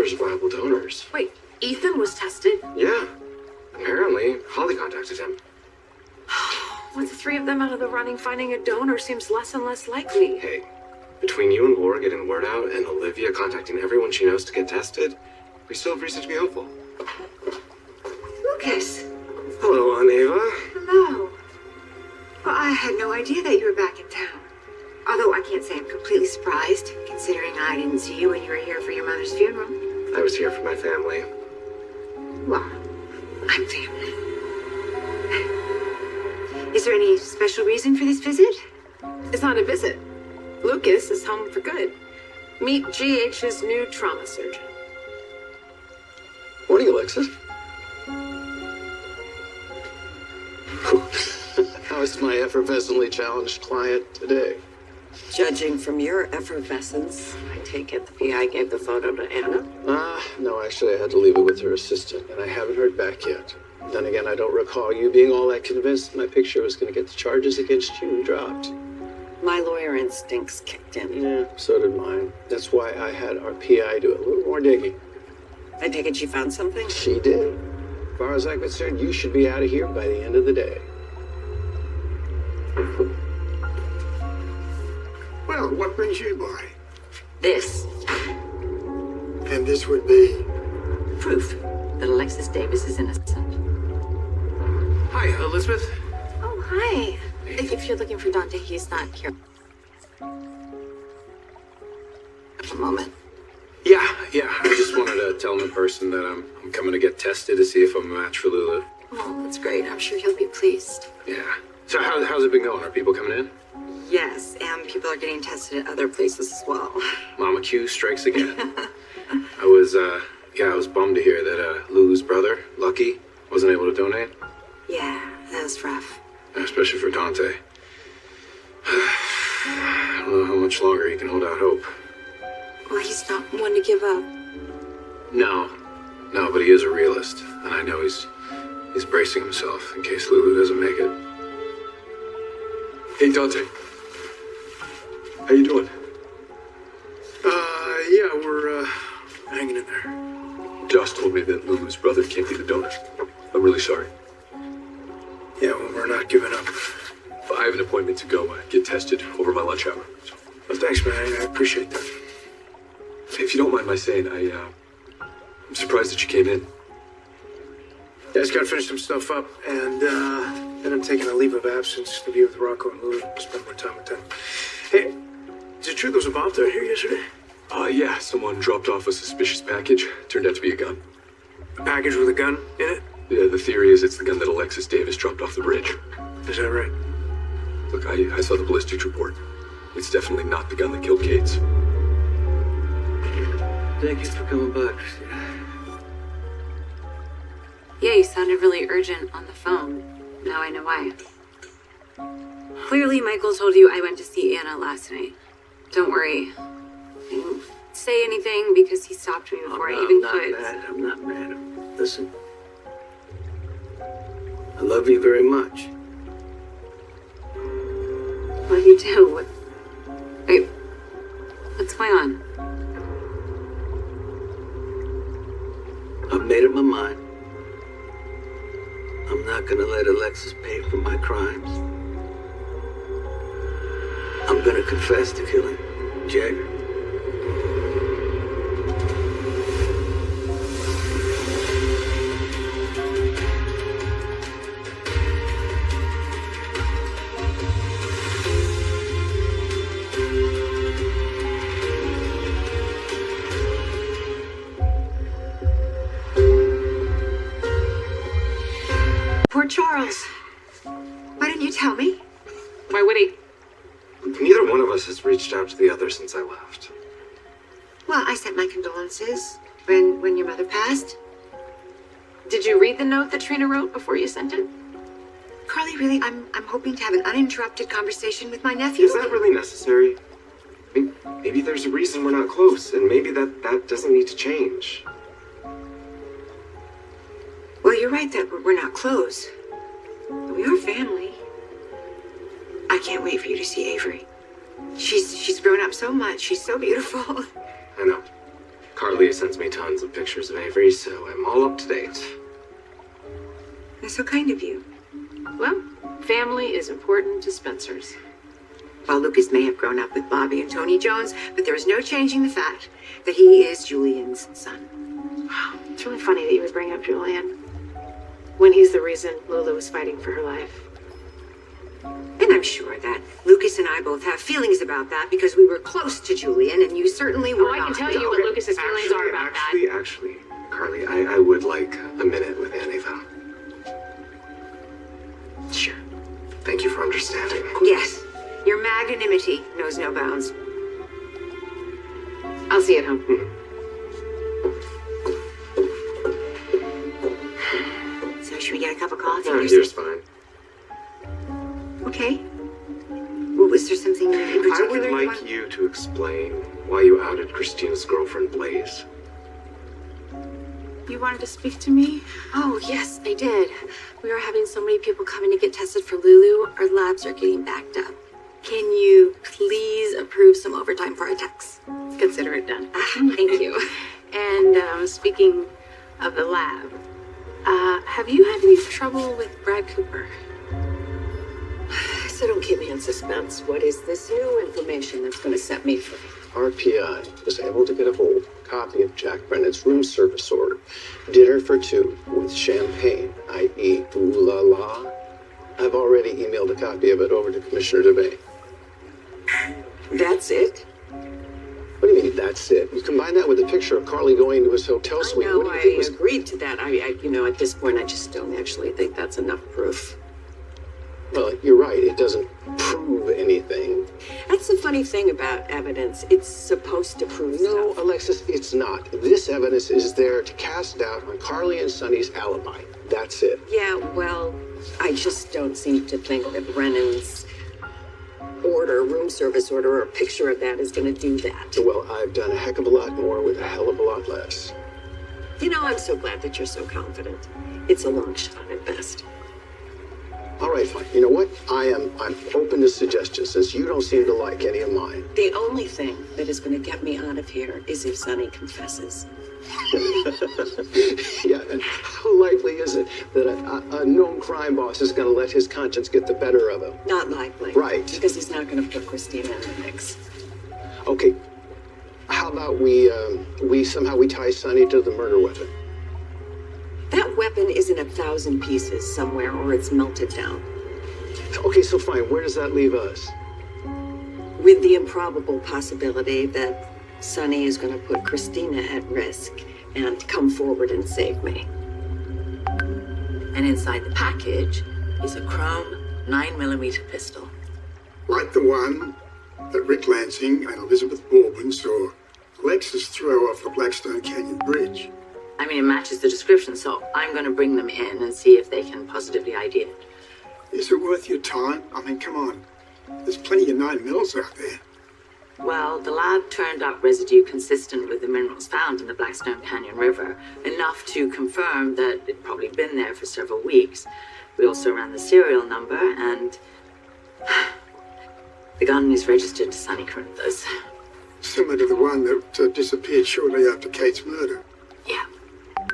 there's viable donors. Wait, Ethan was tested? Yeah. Apparently, Holly contacted him. With the three of them out of the running, finding a donor seems less and less likely. Hey, between you and Laura getting word out and Olivia contacting everyone she knows to get tested, we still have reason to be hopeful. Lucas. Hello, Aunt Ava. Hello. Well, I had no idea that you were back in town. Although I can't say I'm completely surprised, considering I didn't see you when you were here for your mother's funeral. I was here for my family. Well, I'm family. Is there any special reason for this visit? It's not a visit. Lucas is home for good. Meet GH's new trauma surgeon. Morning, Alexis. How's my effervescently challenged client today? Judging from your effervescence, I take it the PI gave the photo to Anna? No, actually, I had to leave it with her assistant, and I haven't heard back yet. Then again, I don't recall you being all that convinced my picture was going to get the charges against you dropped. My lawyer instincts kicked in. Yeah, so did mine. That's why I had our PI do a little more digging. I take it she found something? She did. As far as I'm concerned, you should be out of here by the end of the day. Well, what brings you by? This. And this would be... Proof that Alexis Davis is innocent. Hi, Elizabeth. Oh, hi. If you're looking for Dante, he's not here. A moment. Yeah. I just wanted to tell him in person that I'm coming to get tested to see if I'm a match for Lulu. Oh, that's great. I'm sure he'll be pleased. Yeah. So how's it been going? Are people coming in? Yes, and people are getting tested at other places as well. Mama Q strikes again. I was bummed to hear that Lulu's brother, Lucky, wasn't able to donate. Yeah, that was rough. Especially for Dante. I don't know how much longer he can hold out hope. Well, he's not one to give up. No, but he is a realist, and I know he's bracing himself in case Lulu doesn't make it. Hey, Dante. How you doing? Yeah, we're, hanging in there. Josh told me that Lulu's brother can't be the donor. I'm really sorry. Yeah, well, we're not giving up. I have an appointment to go get tested over my lunch hour. So, Well, thanks, man. I appreciate that. if you don't mind my saying, I'm surprised that you came in. Yeah, I just gotta finish some stuff up, and, then I'm taking a leave of absence to be with Rocco and Lou, spend more time with them. Hey, is it true there was a bomb threat here yesterday? Yeah, someone dropped off a suspicious package. Turned out to be a gun. A package with a gun in it? Yeah, the theory is it's the gun that Alexis Davis dropped off the bridge. Is that right? Look, I saw the ballistics report. It's definitely not the gun that killed Cates. Thank you for coming by, Christina. Yeah, you sounded really urgent on the phone. Now I know why. Clearly, Michael told you I went to see Anna last night. Don't worry. I didn't say anything because he stopped me before I even could. I'm not mad. Listen. I love you very much. What do you do? Wait, what's going on? I've made up my mind. I'm not gonna let Alexis pay for my crimes. I'm gonna confess to killing Jagger. Poor Charles. Why didn't you tell me? Why would he? Neither one of us has reached out to the other since I left. Well, I sent my condolences when your mother passed. Did you read the note that Trina wrote before you sent it? Carly, really, I'm hoping to have an uninterrupted conversation with my nephew. Is that really necessary? I mean, maybe there's a reason we're not close, and maybe that doesn't need to change. Well, you're right that we're not close. But we are family. I can't wait for you to see Avery. She's grown up so much. She's so beautiful. I know. Carly sends me tons of pictures of Avery, so I'm all up to date. That's so kind of you. Well, family is important to Spencer's. While Lucas may have grown up with Bobby and Tony Jones, but there is no changing the fact that he is Julian's son. It's really funny that you would bring up Julian when he's the reason Lulu was fighting for her life. And I'm sure that Lucas and I both have feelings about that because we were close to Julian and you certainly were Oh, I can not. tell you what Lucas's feelings are about that. Actually, Carly, I would like a minute with Annie, though. Sure. Thank you for understanding. Yes. Your magnanimity knows no bounds. I'll see you at home. So should we get a cup of coffee? No, here's fine. Okay. Well, was there something in I particular would you like want? you to explain why you outed Christina's girlfriend, Blaze. You wanted to speak to me? Oh, yes, I did. We are having so many people coming to get tested for Lulu. Our labs are getting backed up. Can you please approve some overtime for our techs? Consider it done. Thank you. And speaking of the lab, have you had any trouble with Brad Cooper? So don't keep me in suspense. What is this new information that's going to set me free? RPI was able to get a hold of a copy of Jack Brennan's room service order. Dinner for two with champagne, i.e. ooh la la. I've already emailed a copy of it over to Commissioner DeBay. That's it? What do you mean, that's it? You combine that with a picture of Carly going to his hotel I suite. know, What do you think I was... agreed to that. At this point, I just don't actually think that's enough proof. Well, you're right. It doesn't prove anything. That's the funny thing about evidence. It's supposed to prove No, stuff. Alexis, it's not. This evidence is there to cast doubt on Carly and Sonny's alibi. That's it. Yeah, well, I just don't seem to think that Brennan's room service order, or a picture of that is going to do that. Well, I've done a heck of a lot more with a hell of a lot less. You know, I'm so glad that you're so confident. It's a long shot at best. All right, fine. You know what? I'm open to suggestions since you don't seem to like any of mine. The only thing that is going to get me out of here is if Sonny confesses. Yeah, and how likely is it that a known crime boss is going to let his conscience get the better of him? Not likely. Right. Because he's not going to put Christina in the mix. Okay, how about we somehow tie Sonny to the murder weapon? That weapon is in 1,000 pieces somewhere, or it's melted down. Okay, so fine. Where does that leave us? With the improbable possibility that Sonny is going to put Christina at risk and come forward and save me. And inside the package is a chrome 9mm pistol. Like the one that Rick Lansing and Elizabeth Baldwin saw Alexis throw off the Blackstone Canyon Bridge. I mean, it matches the description, so I'm going to bring them in and see if they can positively ID it. Is it worth your time? I mean, come on. There's plenty of 9mm out there. Well, the lab turned up residue consistent with the minerals found in the Blackstone Canyon River, enough to confirm that it'd probably been there for several weeks. We also ran the serial number, and the gun is registered to Sonny Corinthos. Similar to the one that disappeared shortly after Kate's murder. Yeah.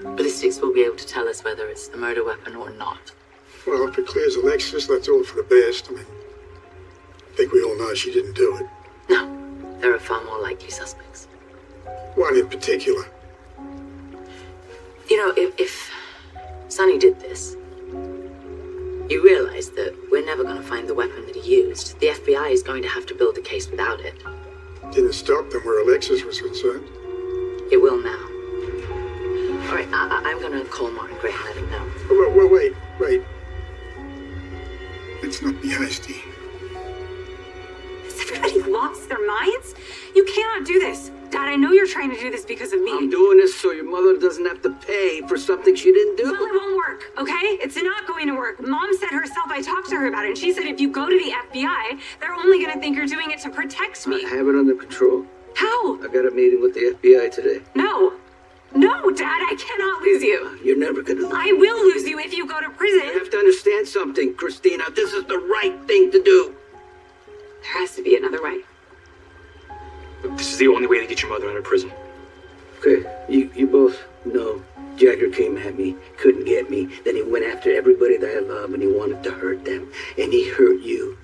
Ballistics will be able to tell us whether it's the murder weapon or not. Well, if it clears Alexis, that's all for the best. I mean, I think we all know she didn't do it. No, there are far more likely suspects. One in particular. You know, if Sonny did this, you realize that we're never going to find the weapon that he used. The FBI is going to have to build a case without it. Didn't stop them where Alexis was concerned. It will now. All right, I'm going to call Martin Gray and let him know. Well, wait. Let's not be hasty. Has everybody lost their minds? You cannot do this. Dad, I know you're trying to do this because of me. I'm doing this so your mother doesn't have to pay for something she didn't do. Well, it won't work, okay? It's not going to work. Mom said herself, I talked to her about it, and she said if you go to the FBI, they're only going to think you're doing it to protect me. I have it under control. How? I got a meeting with the FBI today. No, Dad, I cannot lose you. You're never gonna... I will lose you if you go to prison. You have to understand something, Christina. This is the right thing to do. There has to be another way. This is the only way to get your mother out of prison. Okay, you both know Jagger came at me, couldn't get me. Then he went after everybody that I love and he wanted to hurt them. And he hurt you.